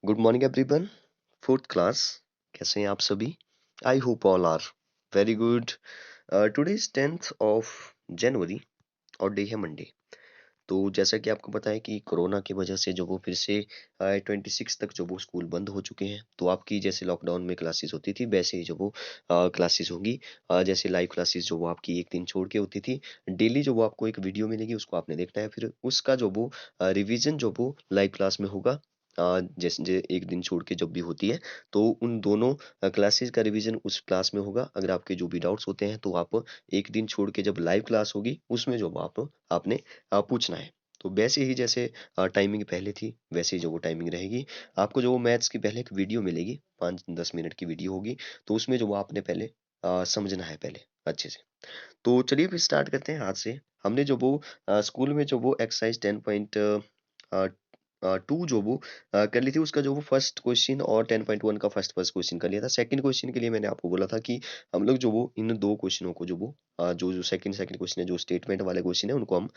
Good morning everyone. Fourth class, कैसे हैं आप सभी? I hope all are very good. Today is 10th of January और day है मंडे। तो जैसा कि आपको पता है कि कोरोना की वजह से जो वो फिर से 26 तक जो वो स्कूल बंद हो चुके हैं। तो आपकी जैसे लॉकडाउन में क्लासेस होती थी वैसे ही जो वो क्लासेस होंगी। जैसे लाइव क्लासेस जो वो आपकी एक दिन छोड़ के होती थी, डेली जो वो आपको एक वीडियो मिलेगी उसको आपने देखना है, फिर उसका जो वो रिवीजन जो वो लाइव क्लास में होगा। जैसे एक दिन छोड़ के जब भी होती है, तो उन दोनों क्लासेस का रिवीजन उस क्लास में होगा। अगर आपके जो भी डाउट्स होते हैं तो आप एक दिन छोड़ के जब लाइव क्लास होगी उसमें जो वो आपने पूछना है। तो वैसे ही जैसे टाइमिंग पहले थी वैसे ही जो वो टाइमिंग रहेगी। आपको जो वो मैथ्स की पहले एक वीडियो मिलेगी, 5-10 मिनट की वीडियो होगी। तो उसमें जो वो आपने पहले समझना है पहले अच्छे से। तो चलिए फिर स्टार्ट करते हैं आज से। हमने जो वो स्कूल में जो वो एक्सरसाइज 10.2 जो वो कर ली थी, उसका जो वो फर्स्ट क्वेश्चन और 10.1 का फर्स्ट फर्स्ट क्वेश्चन कर लिया था। सेकंड क्वेश्चन के लिए मैंने आपको बोला था कि हम लोग जो वो इन दो क्वेश्चनों को जो वो जो जो सेकंड सेकंड क्वेश्चन है, जो स्टेटमेंट वाले क्वेश्चन है, उनको हम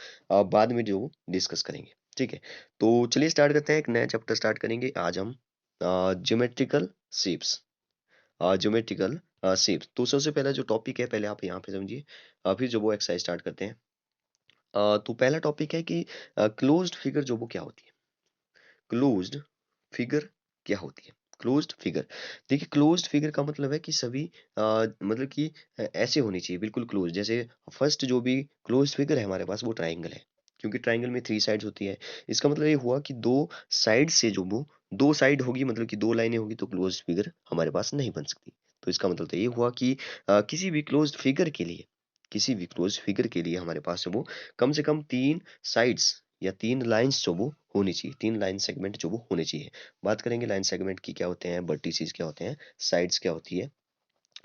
बाद में जो डिस्कस करेंगे। ठीक है, तो चलिए स्टार्ट करते हैं। एक नया चैप्टर स्टार्ट करेंगे आज हम, ज्योमेट्रिकल शेप्स। Geometrical shapes. तो सबसे पहला जो टॉपिक है पहले आप यहाँ पे समझिए, फिर जो वो एक्सरसाइज स्टार्ट करते हैं। तो पहला टॉपिक है कि क्लोज्ड फिगर जो वो क्या होती है। क्लोज्ड फिगर क्या होती है? क्लोज्ड फिगर, देखिए क्लोज्ड फिगर का मतलब है कि सभी मतलब कि ऐसे होनी चाहिए बिल्कुल क्लोज। जैसे फर्स्ट जो भी क्लोज्ड फिगर है हमारे पास वो ट्राइंगल है, क्योंकि ट्राइंगल में 3 साइड्स होती है। इसका मतलब ये हुआ कि दो साइड से जो वो दो साइड होगी, मतलब कि दो लाइनें होगी, तो क्लोज्ड फिगर हमारे पास नहीं बन सकती। तो इसका मतलब तो ये हुआ कि किसी भी क्लोज्ड फिगर के लिए, किसी भी क्लोज्ड फिगर के लिए हमारे पास जो वो कम से कम 3 साइड्स या 3 लाइन्स जो वो होनी चाहिए, 3 लाइन सेगमेंट जो वो होने चाहिए। बात करेंगे लाइन सेगमेंट की क्या होते हैं, वर्टिसेस क्या होते हैं, साइड्स क्या होती है,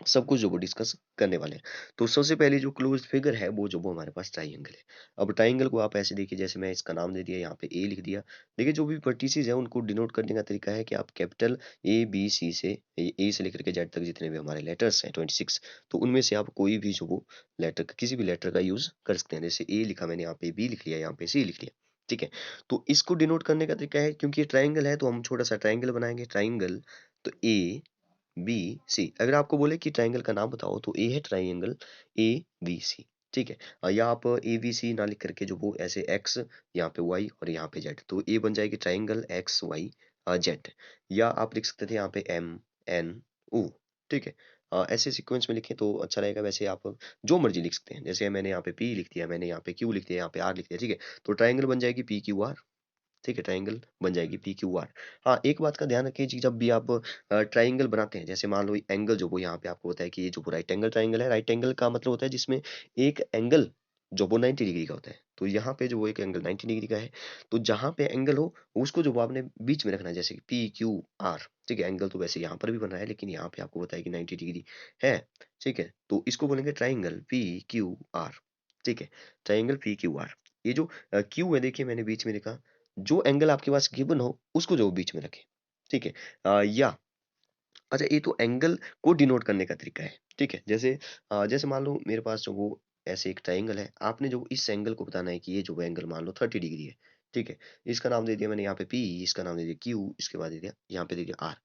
सब कुछ जो वो डिस्कस करने वाले हैं। तो सबसे पहले जो क्लोज्ड फिगर है वो जो वो हमारे पास ट्राइंगल है। अब ट्राइंगल को आप ऐसे देखिए, जैसे मैं इसका नाम दे दिया, यहाँ पे ए लिख दिया। देखिए जो भी वर्टिसेस है उनको डिनोट करने का तरीका है कि आप कैपिटल ABC से, ए से लेकर के जेड तक जितने भी हमारे लेटर्स हैं 26, तो उनमें से आप कोई भी जो वो लेटर, किसी भी लेटर का यूज कर सकते हैं। जैसे ए लिखा मैंने, यहाँ पे बी लिख लिया, यहाँ पे सी लिख लिया। ठीक है, तो इसको डिनोट करने का तरीका है, क्योंकि ये ट्राइंगल है तो हम छोटा सा ट्राइंगल बनाएंगे। ट्राइंगल तो ABC, अगर आपको बोले कि ट्राइंगल का नाम बताओ तो ए है ट्राइंगल ABC। ठीक है, या आप ABC ना लिख करके जो वो ऐसे एक्स, यहाँ पे वाई और यहाँ पे जेड, तो ए बन जाएगी ट्राइंगल XYZ। या आप लिख सकते थे यहाँ पे MNO। ठीक है, ऐसे सीक्वेंस में लिखें तो अच्छा रहेगा। वैसे आप जो मर्जी लिख सकते हैं, जैसे मैंने यहाँ पे P लिख दिया, मैंने यहाँ पे Q लिख दिया, यहाँ पे R लिख दिया। ठीक है, तो ट्राइंगल बन जाएगी PQR। ठीक है, ट्राइंगल बन जाएगी PQR। हाँ, एक बात का ध्यान रखिए कि जब भी आप ट्राइंगल बनाते हैं, जैसे मान लो एंगल जो वो यहाँ पे आपको होता है कि ये जो राइट एंगल ट्राइंगल है, राइट एंगल का मतलब होता है जिसमें एक एंगल जो वो 90 डिग्री का होता है। तो यहाँ पे जो वो एक एंगल 90 डिग्री का है, तो जहाँ पे एंगल हो उसको जो वो आपने बीच में रखना है, जैसे कि PQR। ठीक है, एंगल तो वैसे यहाँ पर भी बन रहा है लेकिन यहाँ पे आपको बताया कि 90 डिग्री है। ठीक है, तो इसको बोलेंगे ट्राइंगल PQR। ठीक है, ट्राइंगल PQR। ये जो क्यू है, देखिए मैंने बीच में लिखा, जो एंगल आपके पास गिवन हो उसको जो बीच में रखें। ठीक है, या अच्छा, ये तो एंगल को डिनोट करने का तरीका है। ठीक है, जैसे मान लो मेरे पास जो वो ऐसे एक ट्राइंगल है, आपने जो इस एंगल को बताना है कि ये जो एंगल मान लो 30 डिग्री है। ठीक है, इसका नाम दे दिया मैंने यहाँ पे P, इसका नाम दे दिया Q, इसके बाद दे दिया यहाँ पे दे दिया R।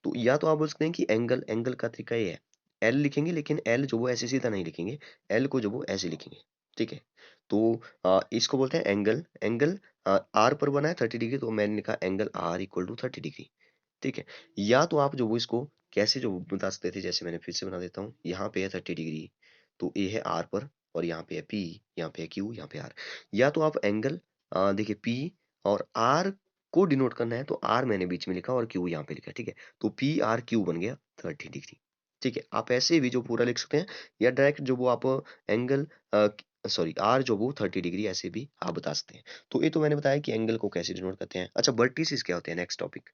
तो या तो आप बोल सकते हैं कि एंगल, एंगल का तरीका ये है, L लिखेंगे लेकिन L जो वो ऐसे सीधा नहीं लिखेंगे, L को जो वो ऐसे लिखेंगे। ठीक है, तो इसको बोलते हैं एंगल। एंगल R पर बना है 30 डिग्री, तो मैंने लिखा angle R equal to 30 degree. ठीक है, या तो आप जो वो इसको कैसे जो बता सकते थे, जैसे मैंने फिर से बना देता हूँ। यहाँ पे है 30 डिग्री, तो ए है R पर, और यहाँ पे है P, यहाँ पे है Q, यहाँ पे R। या तो आप एंगल देखिए P और R को डिनोट करना है, तो R मैंने बीच में लिखा और Q यहाँ पे लिखा। ठीक है, तो PRQ बन गया 30 डिग्री। ठीक है, आप ऐसे भी जो पूरा लिख सकते हैं, या डायरेक्ट जो वो आप एंगल सॉरी R जो वो 30 डिग्री ऐसे भी आप बता सकते हैं। तो ये तो मैंने बताया कि एंगल को कैसे डिनोट करते हैं। अच्छा, वर्टिसेस क्या होते हैं, नेक्स्ट टॉपिक।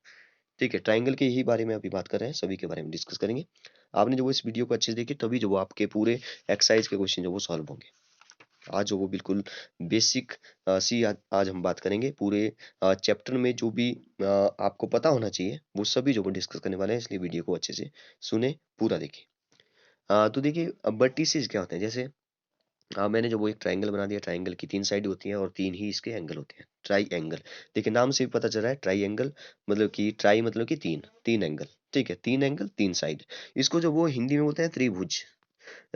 ठीक है, ट्राइंगल के यही बारे में अभी बात कर रहे हैं, सभी के बारे में डिस्कस करेंगे। आपने जो वो इस वीडियो को अच्छे से देखी तभी जो वो आपके पूरे एक्सरसाइज के क्वेश्चन जो वो सॉल्व होंगे। आज जो वो बिल्कुल बेसिक सी आज हम बात करेंगे। पूरे चैप्टर में जो भी आपको पता होना चाहिए वो सभी जो वो डिस्कस करने वाले हैं, इसलिए वीडियो को अच्छे से सुने, पूरा देखें। तो देखिए, वर्टिसेस क्या होते हैं। जैसे मैंने जो वो एक ट्रायंगल बना दिया, ट्रायंगल की 3 साइड होती हैं और 3 ही इसके एंगल होते हैं, ट्रायंगल। देखिए नाम से ही पता चल रहा है ट्रायंगल, मतलब कि ट्राई मतलब कि 3, 3 एंगल, ठीक है? 3 एंगल 3 साइड। इसको जो वो हिंदी में बोलते हैं त्रिभुज।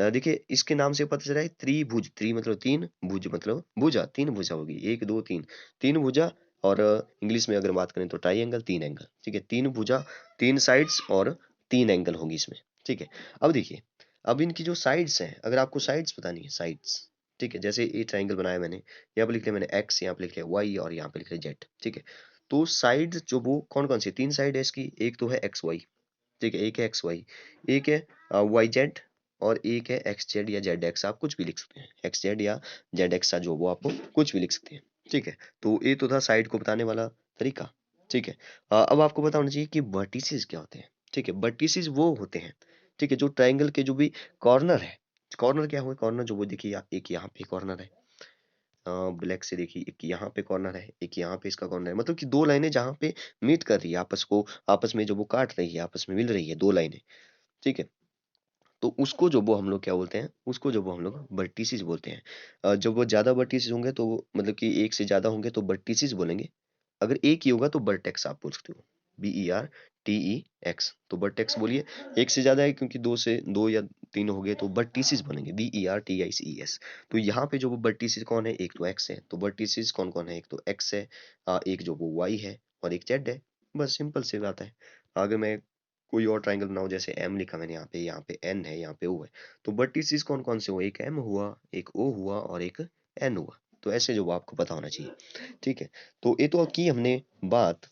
देखिए इसके नाम से पता चल रहा है त्रिभुज, त्रि मतलब 3, भुज मतलब भुजा, 3 भुजा होगी, 1 2 3, 3 भुजा। और इंग्लिश में अगर बात करें तो ट्रायंगल 3 एंगल, ठीक है? 3 भुजा, 3 साइड्स और 3 एंगल होंगी इसमें, ठीक है? अब देखिए, अब इनकी जो साइड्स हैं, अगर आपको साइड्स बतानी है, साइड्स, ठीक है? जैसे ये ट्रायंगल बनाया मैंने, यहाँ पे लिख लिया मैंने x, यहाँ पे लिख लिया y और यहाँ पे लिख लिया z, ठीक है? तो साइड जो वो कौन-कौन सी 3 साइड है इसकी, एक तो है एक्स वाई, ठीक है? एक है एक्स वाई, एक है वाई जेड और एक है एक्स जेड या जेड एक्स, आप कुछ भी लिख सकते हैं, एक्स जेड या जेड एक्स जो वो आपको कुछ भी लिख सकते हैं, ठीक है? तो ये तो था साइड को बताने वाला तरीका, ठीक है? अब आपको पता होना चाहिए कि वर्टिसेस क्या होते हैं, ठीक है? वर्टिसेस वो होते हैं, ठीक है, जो ट्रायंगल के जो भी कॉर्नर है, कॉर्नर क्या हुआ, कॉर्नर जो वो देखिए एक यहाँ पे कॉर्नर है, ब्लैक से देखिए, एक यहाँ पे कॉर्नर है, एक यहाँ पे इसका कॉर्नर है, मतलब कि दो लाइनें जहाँ पे मीट कर रही है आपस को, आपस में जो वो काट रही है, आपस में मिल रही है दो लाइनें, ठीक है? तो उसको जो वो हम लोग क्या बोलते हैं, उसको जो वो हम लोग वर्टिसेस बोलते हैं। जब वो ज्यादा वर्टिसेस होंगे तो मतलब कि एक से ज्यादा होंगे तो वर्टिसेस बोलेंगे, अगर एक ही होगा तो वर्टेक्स आप बोल सकते हो, BERTEX, तो वर्टेक्स बोलिए। एक से ज्यादा है क्योंकि दो या तीन हो गए तो वर्टिसेस बनेंगे, BERTICES। तो यहाँ पे जो वो वर्टिसेस कौन है, एक तो एक्स है, तो वर्टिसेस कौन कौन है, एक तो एक्स है, एक जो वो वाई है और एक जेड है, बस सिंपल सी बात है। अगर मैं कोई और ट्रायंगल बनाऊं, जैसे एम लिखा मैंने यहाँ पे एन है, यहाँ पे ओ है, तो वर्टिसेस कौन कौन से हुए, एक एम हुआ, एक ओ हुआ और एक एन हुआ। तो ऐसे जो वो आपको पता होना चाहिए, ठीक है? तो ये तो की हमने बात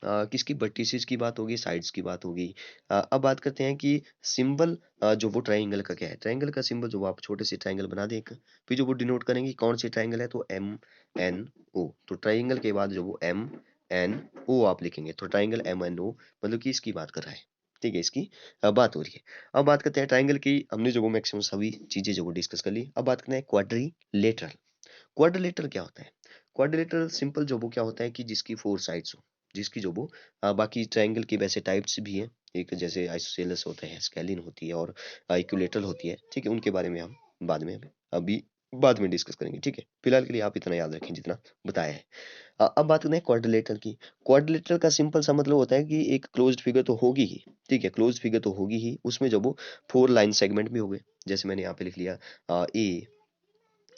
किसकी, वर्टिसेस की बात होगी, साइड्स की बात होगी। अब बात करते हैं कि सिंबल जो वो ट्रायंगल का क्या है, ट्रायंगल का सिंबल जो वो आप छोटे से ट्रायंगल बना दें एक, फिर जो वो डिनोट करेंगे कौन सी ट्रायंगल है, तो MNO, तो ट्रायंगल के बाद जो वो MNO आप लिखेंगे, तो ट्रायंगल MNO मतलब कि इसकी बात कर रहा है, ठीक है? इसकी बात हो रही है। अब बात करते हैं ट्रायंगल की, हमने जो वो मैक्सिमम सभी चीजें जो वो डिस्कस कर ली। अब बात करते हैं क्वाड्रिलेटरल। क्वाड्रिलेटरल क्या होता है, क्वाड्रिलेटरल सिंपल जो वो क्या होता है कि जिसकी 4 साइड्स हो, जिसकी जो वो बाकी ट्रायंगल के वैसे टाइप्स भी हैं, एक जैसे आइसोसेलेस होते हैं, स्केलिन होती है और इक्विलेटरल होती है, ठीक है? उनके बारे में हम बाद में अभी बाद में डिस्कस करेंगे, ठीक है? फिलहाल के लिए आप इतना याद रखें जितना बताया है। अब बात करते हैं क्वाड्रिलेटरल की। क्वाड्रिलेटरल का सिंपल सा मतलब होता है कि एक क्लोज्ड फिगर तो होगी ही, ठीक है? क्लोज्ड फिगर तो होगी ही, उसमें जब वो 4 लाइन सेगमेंट भी हो गए, जैसे मैंने यहाँ पे लिख लिया ए,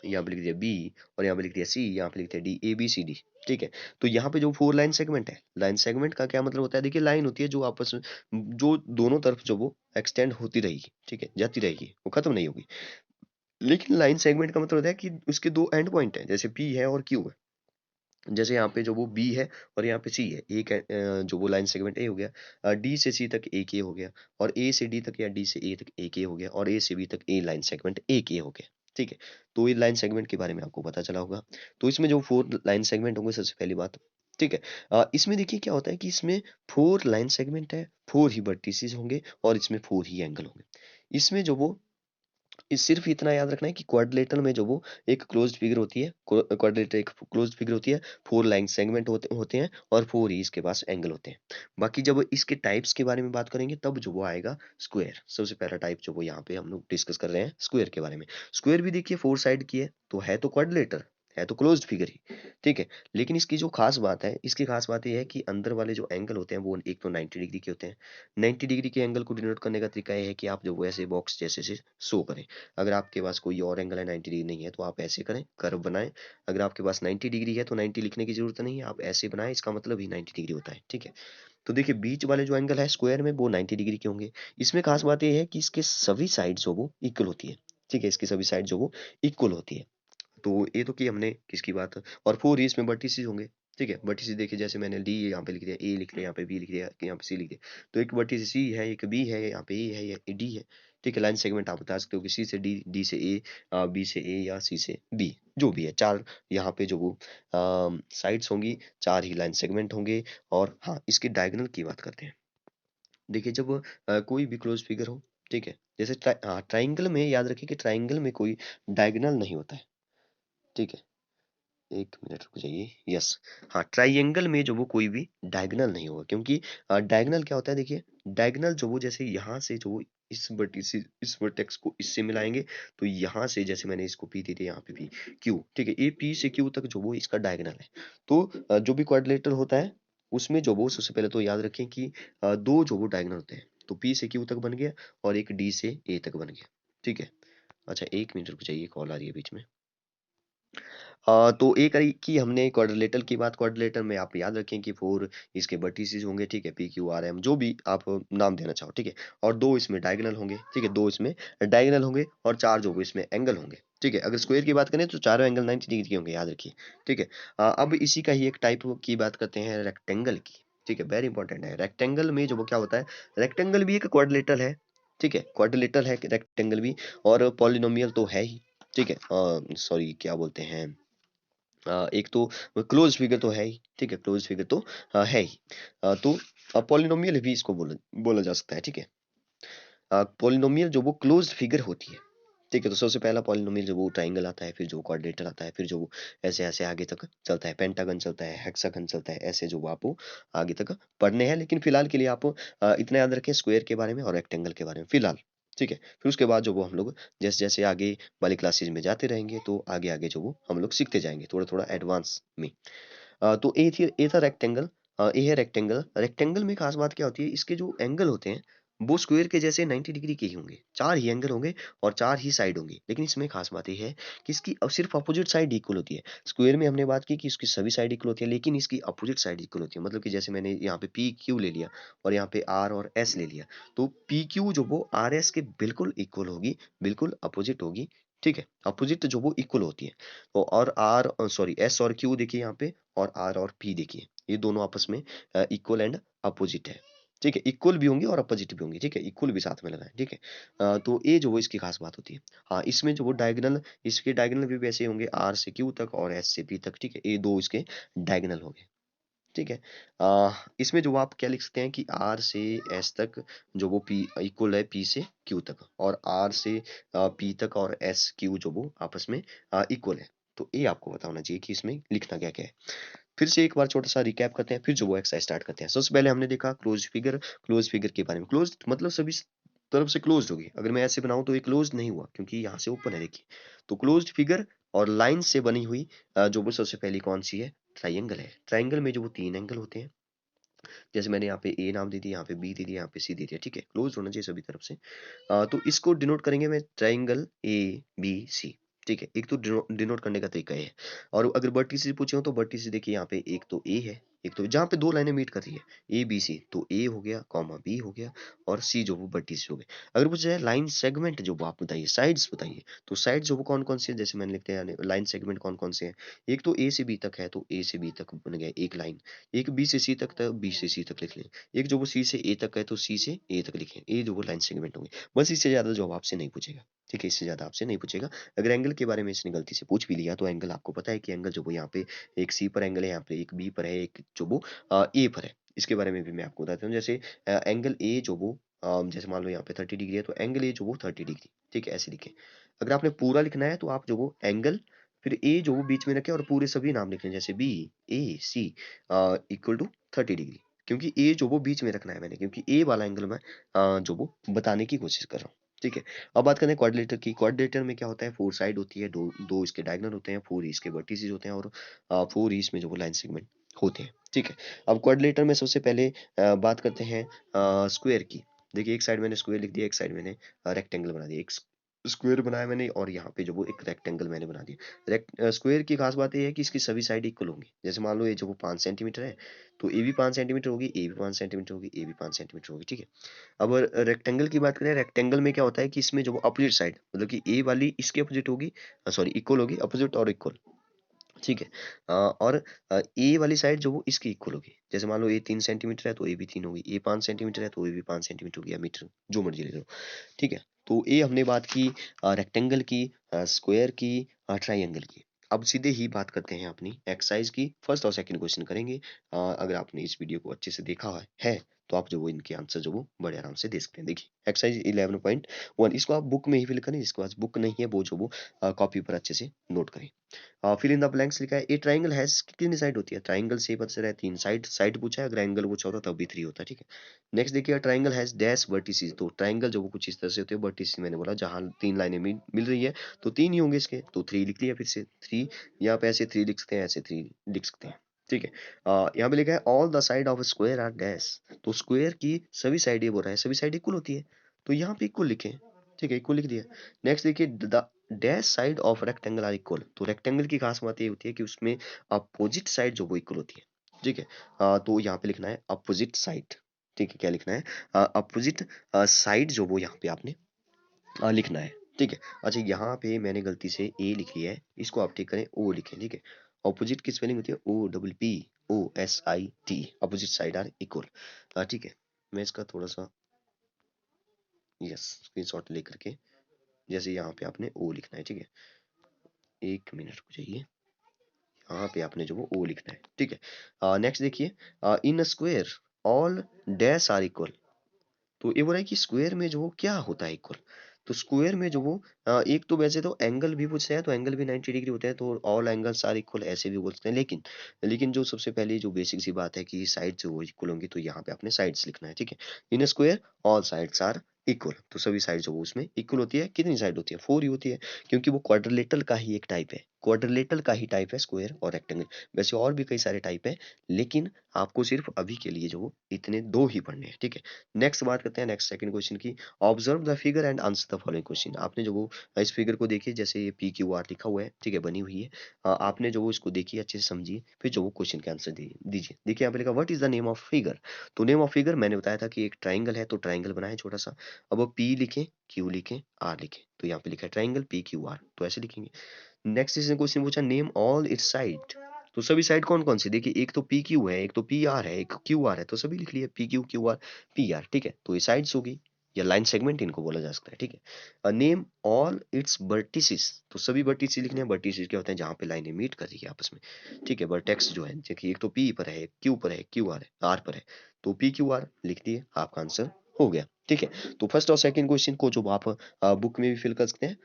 यहाँ पे लिख दिया बी और यहाँ पे लिख दिया सी, यहाँ पे लिख दिया डी, ABCD, ठीक है? तो यहाँ पे जो 4 लाइन सेगमेंट है, लाइन सेगमेंट का क्या मतलब होता है, देखिए लाइन होती है जो आपस में जो दोनों तरफ जो वो एक्सटेंड होती रहेगी, ठीक है? जाती रहेगी, वो खत्म नहीं होगी। लेकिन लाइन सेगमेंट का मतलब होता है कि उसके दो एंड पॉइंट है, जैसे P है और Q है। जैसे यहाँ पे जो वो बी है और यहाँ पे सी है, एक जो वो लाइन सेगमेंट ए हो गया, डी से सी तक एक ए हो गया, और ए से डी तक या डी से ए तक एक ए हो गया, और ए से बी तक ए लाइन सेगमेंट एक ए हो गया, ठीक है? तो ये लाइन सेगमेंट के बारे में आपको पता चला होगा। तो इसमें जो 4 लाइन सेगमेंट होंगे, सबसे पहली बात, ठीक है? इसमें देखिए क्या होता है कि इसमें 4 लाइन सेगमेंट है, 4 ही वर्टिसेस होंगे और इसमें 4 ही एंगल होंगे। इसमें जो वो सिर्फ इतना याद रखना है कि क्वाड्रिलेटरल में जो वो एक क्लोज्ड फिगर होती है, क्वाड्रिलेटरल एक क्लोज्ड फिगर होती है, 4 लाइन सेगमेंट होते होते हैं और 4 ही इसके पास एंगल होते हैं। बाकी जब इसके टाइप्स के बारे में बात करेंगे तब जो वो आएगा स्क्वायर, सबसे पहला टाइप जो वो यहाँ पे हम लोग डिस्कस कर रहे हैं स्क्वायर के बारे में। स्क्वायर भी देखिए 4 साइड की है, तो है तो क्वाड्रिलेटरल, है तो क्लोज्ड फिगर ही, ठीक है? लेकिन इसकी जो खास बात है, इसकी खास बात ये है कि अंदर वाले जो एंगल होते हैं वो एक तो 90 डिग्री के होते हैं। 90 डिग्री के एंगल को डिनोट करने का तरीका ये है कि आप जो वो ऐसे बॉक्स जैसे से शो करें। अगर आपके पास कोई और एंगल है 90 डिग्री नहीं है तो आप ऐसे करें, कर्व बनाएं। अगर आपके पास 90 डिग्री है तो 90 लिखने की जरूरत नहीं है, आप ऐसे बनाएं, इसका मतलब ही 90 डिग्री होता है, ठीक है? तो देखिए बीच वाले जो एंगल है स्क्वायर में वो 90 डिग्री के होंगे। इसमें खास बात ये है कि इसके सभी साइड जो वो इक्वल होती है, ठीक है? इसकी सभी साइड जो वो इक्वल होती है। तो ये तो की हमने किसकी बात, और 4 ही इसमें वर्टिसेस होंगे, ठीक है? वर्टिसेस देखिए, जैसे मैंने डी यहाँ पे लिख दिया, ए लिख दिया, यहाँ पे बी लिख दिया, यहाँ पे सी लिख दिया। तो एक वर्टिस सी है, एक बी है, यहाँ पे ए है या डी है, ठीक है? लाइन सेगमेंट आप बता सकते हो कि सी से डी, डी से ए, बी से ए या सी से बी, जो भी है। 4 यहाँ पे जो वो साइड्स होंगी, 4 ही लाइन सेगमेंट होंगे। और हाँ, इसके डायगोनल की बात करते हैं। देखिए जब कोई भी क्लोज फिगर हो, ठीक है? जैसे ट्राइंगल में याद रखिए कि ट्राइंगल में कोई डायगोनल नहीं होता है, ठीक है? एक मिनट रुक जाइए। यस, हाँ, ट्राइएंगल में जो वो कोई भी डायगोनल नहीं होगा, क्योंकि डायगोनल क्या होता है, देखिए डायगोनल जो वो जैसे यहाँ से जो वो इस वर्टेक्स को इससे मिलाएंगे, तो यहाँ से जैसे मैंने इसको पी दे दिया, यहाँ पे पी क्यू, ठीक है, ए पी से क्यू तक जो वो इसका डायगोनल है। तो जो भी क्वाड्रिलेटरल होता है उसमें जो वो सबसे पहले तो याद रखें कि दो जो वो डायगोनल होते हैं, तो पी से क्यू तक बन गया और एक डी से ए तक बन गया, ठीक है। अच्छा, एक मिनट रुक जाइए, कॉल आ रही है बीच में। तो एक की हमने क्वाड्रिलेटरल की बात, क्वाड्रिलेटरल में आप याद रखें कि 4 इसके वर्टिसेस होंगे, ठीक है, पी क्यू आर एम जो भी आप नाम देना चाहो, ठीक है, और 2 इसमें डायगोनल होंगे, ठीक है, 2 इसमें डायगोनल होंगे और 4 जो वो इसमें एंगल होंगे, ठीक है। अगर स्क्वायर की बात करें तो चारों एंगल 90 डिग्री के होंगे, याद रखिए, ठीक है। अब इसी का ही एक टाइप की बात करते हैं, रेक्टेंगल की, ठीक है, वेरी इंपॉर्टेंट है। रेक्टेंगल में जो वो क्या होता है, रेक्टेंगल भी एक क्वाड्रिलेटरल है, ठीक है, क्वाड्रिलेटरल है रेक्टेंगल भी, और पॉलिनोमियल तो है ही, ठीक है, सॉरी क्या बोलते हैं, एक तो क्लोज फिगर तो है ही, ठीक है, क्लोज फिगर तो है ही। तो पॉलिनोमियल भी इसको बोला बोला जा सकता है, ठीक है। पॉलिनोमियल जो वो क्लोज्ड फिगर होती है, ठीक है। तो सबसे पहला पॉलिनोमियल जो वो ट्राइंगल आता है, फिर जो क्वाड्रेटर आता है, फिर जो वो ऐसे ऐसे आगे तक चलता है, पेंटागन चलता है, हेक्सागन चलता है, ऐसे जो वो आपको आगे तक पढ़ने हैं। लेकिन फिलहाल के लिए आप इतना याद रखें स्क्वायर के बारे में और रेक्टेंगल के बारे में फिलहाल, ठीक है। फिर उसके बाद जो वो हम लोग जैसे जैसे आगे वाली क्लासेज में जाते रहेंगे, तो आगे आगे जो वो हम लोग सीखते जाएंगे थोड़ा थोड़ा एडवांस में। तो ए था रेक्टेंगल, ए है रेक्टेंगल। रेक्टेंगल में खास बात क्या होती है, इसके जो एंगल होते हैं वो स्क्वायर के जैसे 90 डिग्री के ही होंगे, 4 ही एंगल होंगे और 4 ही साइड होंगी। लेकिन इसमें खास बात ये है कि इसकी अब सिर्फ अपोजिट साइड इक्वल होती है। स्क्वायर में हमने बात की कि इसकी सभी साइड इक्वल होती है, लेकिन इसकी अपोजिट साइड इक्वल होती है। मतलब कि जैसे मैंने यहाँ पे पी क्यू ले लिया और यहाँ पे आर और एस ले लिया, तो पी क्यू जो वो आर एस के बिल्कुल इक्वल होगी, बिल्कुल अपोजिट होगी, ठीक है, अपोजिट जो वो इक्वल होती है। तो और आर सॉरी एस और क्यू देखिए यहाँ पे, और आर और पी देखिए, ये दोनों आपस में इक्वल एंड अपोजिट है, ठीक है। इक्वल भी होंगे और अपोजिट भी होंगे, ठीक है, इक्वल भी साथ में लगा है, ठीक है। तो ये जो वो इसकी खास बात होती है। हाँ, इसमें जो वो डायगोनल, इसके डायगोनल भी वैसे होंगे, आर से क्यू तक और एस से पी तक, ठीक है, ये दो इसके डायगोनल होंगे, ठीक है। इसमें जो आप क्या लिख सकते हैं कि आर से एस तक जो वो पी इक्वल है पी से क्यू तक, और आर से पी तक और एस क्यू जो वो आपस में इक्वल है। तो ये आपको पता होना चाहिए कि इसमें लिखना क्या क्या है। फिर से एक बार छोटा सा रिकैप करते हैं, फिर जो वो एक्सरसाइज स्टार्ट करते हैं। सबसे पहले हमने देखा क्लोज फिगर के बारे में। क्लोज मतलब सभी तरफ से क्लोज होगी। अगर मैं ऐसे बनाऊं तो ये क्लोज नहीं हुआ, क्योंकि यहाँ से ओपन है, देखिए। तो क्लोज फिगर और लाइन से बनी हुई जो वो सबसे पहली कौन सी है, ट्राइंगल है। ट्राइंगल में जो वो 3 एंगल होते हैं, जैसे मैंने यहाँ पे ए नाम दे दिया, यहाँ पे बी दे दिया, यहाँ पे सी दे दिया, ठीक है, क्लोज होना चाहिए सभी तरफ से। तो इसको डिनोट करेंगे मैं ट्राइंगल ए बी सी, ठीक है। एक तो डिनोट करने का तरीका ये है। और अगर वर्टिसेस पूछे हो तो वर्टिसेस देखिए, यहाँ पे एक तो ए है, एक तो जहाँ पे दो लाइनें मीट कर रही है, ए बी सी, तो ए हो गया कॉमा बी हो गया और सी जो वो वर्टिस हो गए। अगर पूछा जाए लाइन सेगमेंट जो वो आप बताइए, साइड्स बताइए, तो साइड जो वो कौन कौन सी है, जैसे मैंने लिखते हैं लाइन सेगमेंट कौन कौन से हैं। एक तो ए से बी तक है, तो ए से बी तक बन गया एक लाइन। एक बी से सी तक था, बी से सी तक लिख लें। एक जो वो सी से ए तक है, तो सी से ए तक लिखें, ये जो वो लाइन सेगमेंट होंगे। बस इससे ज्यादा जवाब आपसे नहीं पूछेगा, ठीक है, इससे ज्यादा आपसे नहीं पूछेगा। अगर एंगल के बारे में इसने गलती से पूछ भी लिया, तो एंगल आपको पता है कि एंगल जो वो यहाँ पे एक सी पर एंगल है, यहाँ पे एक बी पर है, एक जो वो ए पर है। इसके बारे में भी मैं आपको बताता हूँ। जैसे एंगल ए जो वो जैसे मान लो यहाँ पे 30 डिग्री है, तो एंगल ए जो वो 30 डिग्री, ठीक है, ऐसे लिखें। अगर आपने पूरा लिखना है तो आप जो वो एंगल, फिर ए जो वो बीच में रखे और पूरे सभी नाम लिख लें, जैसे B A C equal to 30 degree. क्योंकि ए जो वो बीच में रखना है मैंने, क्योंकि ए वाला एंगल मैं जो वो बताने की कोशिश कर रहा हूँ, ठीक है। अब बात करें क्वाड्रिलेटर की। क्वाड्रिलेटर में क्या होता है, 4 साइड होती है, दो दो इसके डायगोनल होते हैं, 4 इसके वर्टिसेस होते हैं, और 4 इसमें जो वो लाइन सेगमेंट होते हैं, ठीक है। अब क्वाड्रिलेटर में सबसे पहले बात करते हैं स्क्वायर की। देखिए, एक साइड मैंने स्क्वायर लिख दिया, एक साइड मैंने रेक्टेंगल बना दिया। एक स्क्वायर बनाया मैंने और यहाँ पे जो वो एक रेक्टेंगल मैंने बना दिया। स्क्वायर की खास बात ये है कि इसकी सभी साइड इक्वल होंगी। जैसे मान लो ये जो वो 5 सेंटीमीटर है, तो ए भी 5 सेंटीमीटर होगी, ए भी 5 सेंटीमीटर होगी, ए भी 5 सेंटीमीटर होगी, ठीक है। अब रेक्टेंगल की बात करें, रेक्टेंगल में क्या होता है कि इसमें जो अपोजिट साइड, मतलब कि ए वाली इसके अपोजिट होगी, सॉरी इक्वल होगी, अपोजिट और इक्वल, ठीक है। और ए वाली साइड जो वो इसकी इक्वल होगी। जैसे मान लो ए 3 सेंटीमीटर है, तो ए भी 3 होगी, ए 5 सेंटीमीटर है, तो ए भी 5 सेंटीमीटर होगी, या मीटर जो मर्जी ले लो, ठीक है। तो ये हमने बात की रेक्टेंगल की, स्क्वायर की, ट्राइंगल की। अब सीधे ही बात करते हैं अपनी एक्सरसाइज की। फर्स्ट और सेकंड क्वेश्चन करेंगे। अगर आपने इस वीडियो को अच्छे से देखा है तो आप जो वो इनके आंसर जो वो बड़े आराम से दे सकते हैं। देखिए एक्सरसाइज 11.1 इसको आप बुक में ही फिल करें, जिसके पास बुक नहीं है वो जो वो कॉपी पर अच्छे से नोट करें। फिल इन द ब्लैंक्स लिखा है, ए ट्राइंगल हैज कितनी साइड होती है, ट्राइंगल से पता चला है 3 साइड, साइड पूछा है, अगर एंगल पूछा होता तब भी 3 होता, ठीक है। नेक्स्ट देखिए ट्राइंगल हैज डैश वर्टिसेस, तो ट्राइंगल जो वो कुछ इस तरह से होते हैं, वर्टिसेस मैंने बोला जहां 3 लाइनें मिल रही है तो 3 ही होंगे इसके, तो 3 लिख लिया फिर से 3, यहाँ पे ऐसे 3 लिख सकते हैं, ऐसे 3 लिख सकते हैं, ठीक है। यहाँ पे लिखा है all the side of square are dash, तो स्क्वायर की सभी साइड, ये बोल रहा है सभी साइड इक्वल होती है, तो यहाँ पे इक्वल लिखें, ठीक है, इक्वल लिख दिया। नेक्स्ट देखिए the dash side of rectangle are equal, तो रेक्टेंगल की खास बात ये होती है कि उसमें अपोजिट साइड जो वो इक्वल होती है, ठीक है। तो यहाँ पे लिखना है अपोजिट साइड, ठीक है, क्या लिखना है, अपोजिट साइड जो वो यहाँ पे आपने लिखना है, ठीक है। अच्छा यहाँ पे मैंने गलती से ए लिख लिया है, इसको आप ठीक करें ओ लिखें, ठीक है। अपोजिट की स्पेलिंग होती है O double P O S I T, opposite side are equal, ठीक है। मैं इसका थोड़ा सा यस स्क्रीनशॉट लेकर के, जैसे यहाँ पे आपने ओ लिखना है, ठीक है, 1 मिनट रुक जाइए, यहाँ पे आपने जो वो ओ लिखना है, ठीक है। नेक्स्ट देखिए in square all dash are equal, तो ये बोल रहा है कि स्क्वायर में जो क्या होता है इक्वल, तो स्क्वायर में जो वो एक तो वैसे तो एंगल भी पूछते हैं, तो एंगल भी 90 डिग्री होते हैं, तो ऑल एंगल्स आर इक्वल ऐसे भी बोलते हैं, लेकिन लेकिन जो सबसे पहले जो बेसिक सी बात है कि साइड जो वो इक्वल होंगी, तो यहाँ पे आपने साइड्स लिखना है, ठीक है। In square all sides are equal, तो सभी साइड जो वो उसमें इक्वल होती है, कितनी साइड होती है 4 ही होती है, क्योंकि वो क्वाड्रिलेटरल का ही एक टाइप है, क्वाड्रिलेटरल का ही टाइप है स्क्वायर और रेक्टेंगल, वैसे और भी कई सारे टाइप है, लेकिन आपको सिर्फ अभी के लिए जो इतने 2 ही पढ़ने हैं, ठीक है। नेक्स्ट बात करते हैं नेक्स्ट सेकंड क्वेश्चन की, observe the figure and answer the following question, आपने जो वो इस फिगर को देखिए, जैसे ये पी क्यू आर लिखा हुआ है, ठीक है, बनी हुई है, आपने जो वो इसको देखिए अच्छे से समझिए, फिर जो वो क्वेश्चन के आंसर दीजिए। देखिए यहाँ पे लिखा what is the name of figure, तो नेम ऑफ फिगर मैंने बताया था कि एक ट्राइंगल है, तो ट्राइंगल बनाए छोटा सा, अब वो पी लिखें क्यू लिखें आर लिखें, तो यहाँ पे लिखा है ट्राइंगल पी क्यू आर, तो ऐसे लिखेंगे। नेक्स्ट इसने क्वेश्चन पूछा नेम ऑल इट्स साइड, तो सभी साइड कौन कौन सी, देखिए एक तो पी क्यू है, एक तो पी आर है, एक क्यू आर है, तो सभी लिख लिए P Q Q R P R, ठीक है, तो ये साइड्स होगी या लाइन सेगमेंट इनको बोला जा सकता है, ठीक है। नेम ऑल इट्स वर्टिसेस, तो सभी वर्टिसेस लिखने हैं, वर्टिसेस क्या होते हैं जहाँ पे लाइनें मीट कर रही है आपस में, ठीक है। वर्टेक्स जो है देखिए एक तो पी पर है, क्यू पर है, क्यू आर है, आर पर है, तो पी क्यू आर लिख दिए, आपका आंसर हो गया, ठीक है। तो फर्स्ट और सेकंड क्वेश्चन को जो आप बुक में भी फिल कर सकते हैं,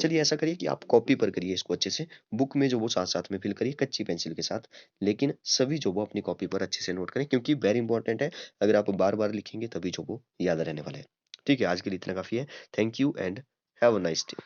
चलिए ऐसा करिए कि आप कॉपी पर करिए इसको अच्छे से, बुक में जो वो साथ साथ में फिल करिए कच्ची पेंसिल के साथ, लेकिन सभी जो वो अपनी कॉपी पर अच्छे से नोट करें, क्योंकि वेरी इंपॉर्टेंट है, अगर आप बार बार लिखेंगे तभी जो वो याद रहने वाला है, ठीक है। आज के लिए इतना काफी है, thank you and have a nice day.